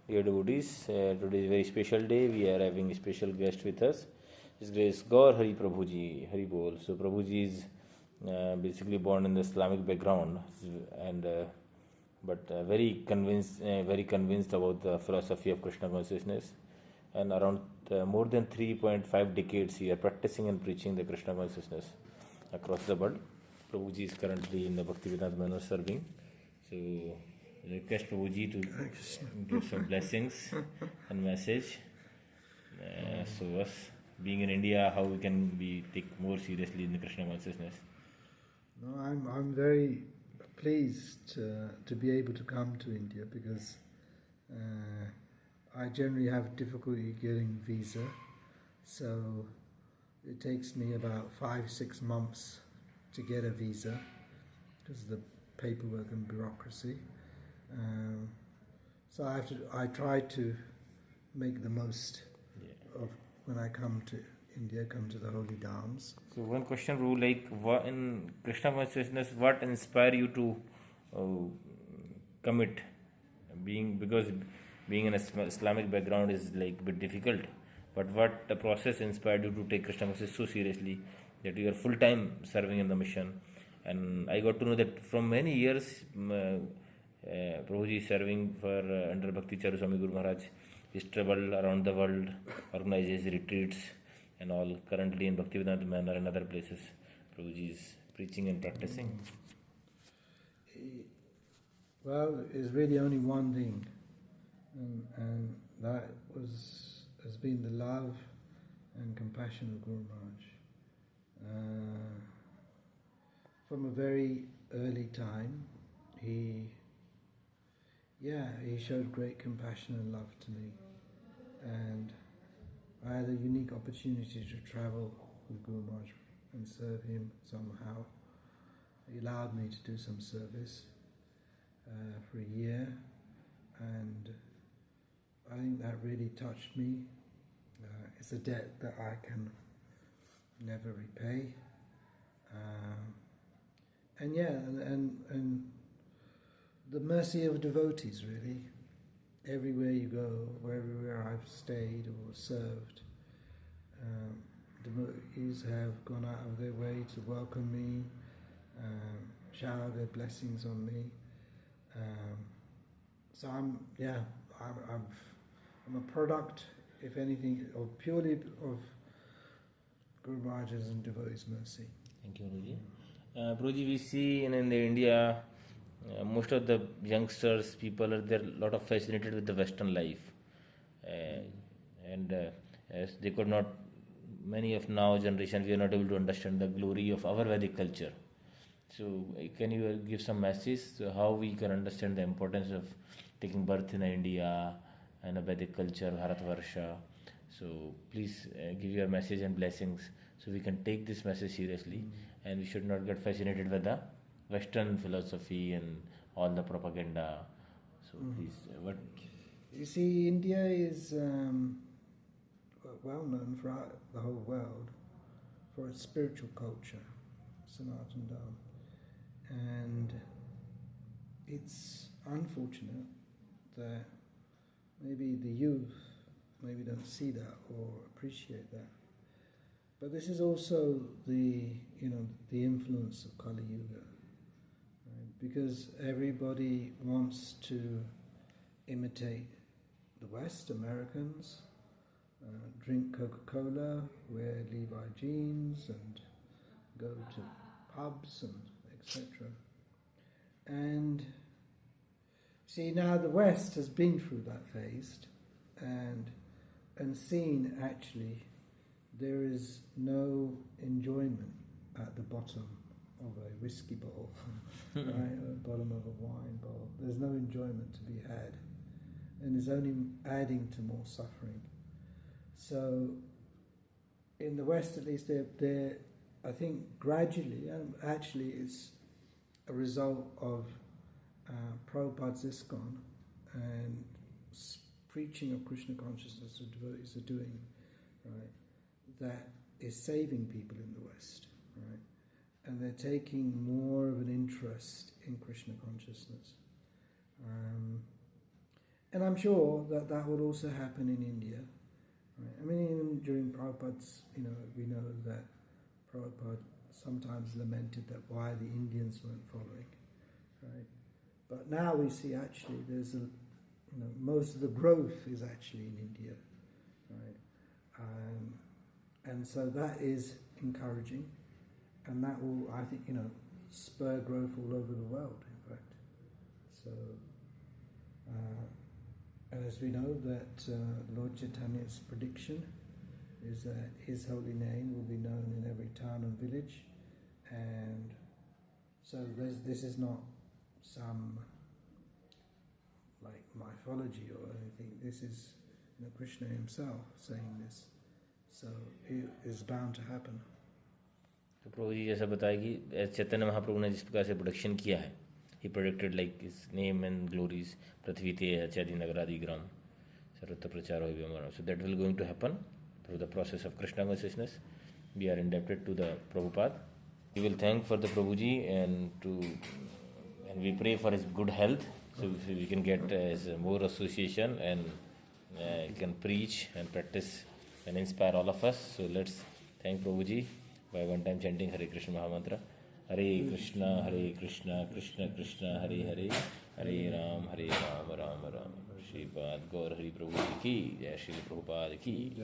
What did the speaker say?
Dear devotees, today is a very special day. We are having a special guest with us. His Grace Gaurahari Prabhu ji, Hari Bol. So Prabhu ji is basically born in the Islamic background, and but very convinced about the philosophy of Krishna consciousness. And around more than 3.5 decades, he are practicing and preaching the Krishna consciousness across the world. Prabhu ji is currently in the Bhaktivedanta manor serving. So request Prabhuji to give some blessings and message. So us being in India, how we can be take more seriously in the Krishna consciousness. No, I'm very pleased to be able to come to India because I generally have difficulty getting visa, so it takes me about 5-6 months to get a visa because of the paperwork and bureaucracy. So I try to make the most of when I come to India, come to the holy dhams. So one question, Prabhu, like what, in Krishna consciousness, what inspire you to commit? Because being in an Islamic background is like a bit difficult. But what the process inspired you to take Krishna consciousness so seriously that you are full time serving in the mission? And I got to know that from many years, Prabhuji is serving for under Bhakti Charu Swami Guru Maharaj. He's traveled around the world, organizes retreats and all. Currently in Bhaktivedanta manor and other places, Prabhuji is preaching and practicing. Well, it's really only one thing, and that has been the love and compassion of Guru Maharaj. From a very early time, he showed great compassion and love to me, and I had a unique opportunity to travel with Guru Maharaj and serve him somehow. He allowed me to do some service for a year, and I think that really touched me. It's a debt that I can never repay. And the mercy of devotees, really. Everywhere you go, everywhere I've stayed or served, devotees have gone out of their way to welcome me, shower their blessings on me. So I'm a product, if anything, purely of Guru Maharaj's and devotees' mercy. Thank you, Guruji. Guruji, we see in India, most of the youngsters, people are there a lot of fascinated with the Western life, and as they could not, many of now generation, we are not able to understand the glory of our Vedic culture. So, can you give some message how we can understand the importance of taking birth in India and a Vedic culture, Bharatvarsha? So, please give your message and blessings so we can take this message seriously, and we should not get fascinated with the Western philosophy and all the propaganda. So, please, what? You see, India is well known for the whole world for its spiritual culture, Sanatana Dharma. And it's unfortunate that maybe the youth maybe don't see that or appreciate that. But this is also the influence of Kali Yuga, right? Because everybody wants to imitate the West, Americans, drink Coca-Cola, wear Levi jeans, and go to pubs and etc. And see, now the West has been through that phase and seen actually there is no enjoyment at the bottom of a whiskey bowl, right, at the bottom of a wine bowl. There's no enjoyment to be had, and it's only adding to more suffering. So in the West, at least, they're I think gradually, actually it's a result of Prabhupada's ISKCON and preaching of Krishna consciousness that devotees are doing, right, that is saving people in the West, right, and they're taking more of an interest in Krishna consciousness. And I'm sure that that would also happen in India. Right? I mean, even during Prabhupada's, we know that Prabhupada sometimes lamented that why the Indians weren't following, right? But now we see actually there's most of the growth is actually in India, right? And so that is encouraging, and that will, I think, spur growth all over the world, in fact. So, and as we know that Lord Chaitanya's prediction is that His holy name will be known in every town and village, and so this is not some like mythology or anything. This is Krishna himself saying this, so it is bound to happen. तो प्रभु जी जैसा बताया कि चैतन्य महाप्रभु ने जिस प्रकार से production किया है, he predicted like his name and glories, पृथ्वी ते आचार्य नगरादि ग्राम सर्वत्र प्रचार हो गया. So that will going to happen through the process of Krishna consciousness. We are indebted to the Prabhupada. We will thank for the Prabhuji and we pray for his good health, so we can get more association and he can preach and practice and inspire all of us. So let's thank Prabhuji by one time chanting Hare Krishna Mahamantra. Hare Krishna, Krishna Krishna, Hare Hare, Hare Ram, Ram Ram. Shri Gaurahari Prabhuji ki, Jai Shri Prabhupada ki.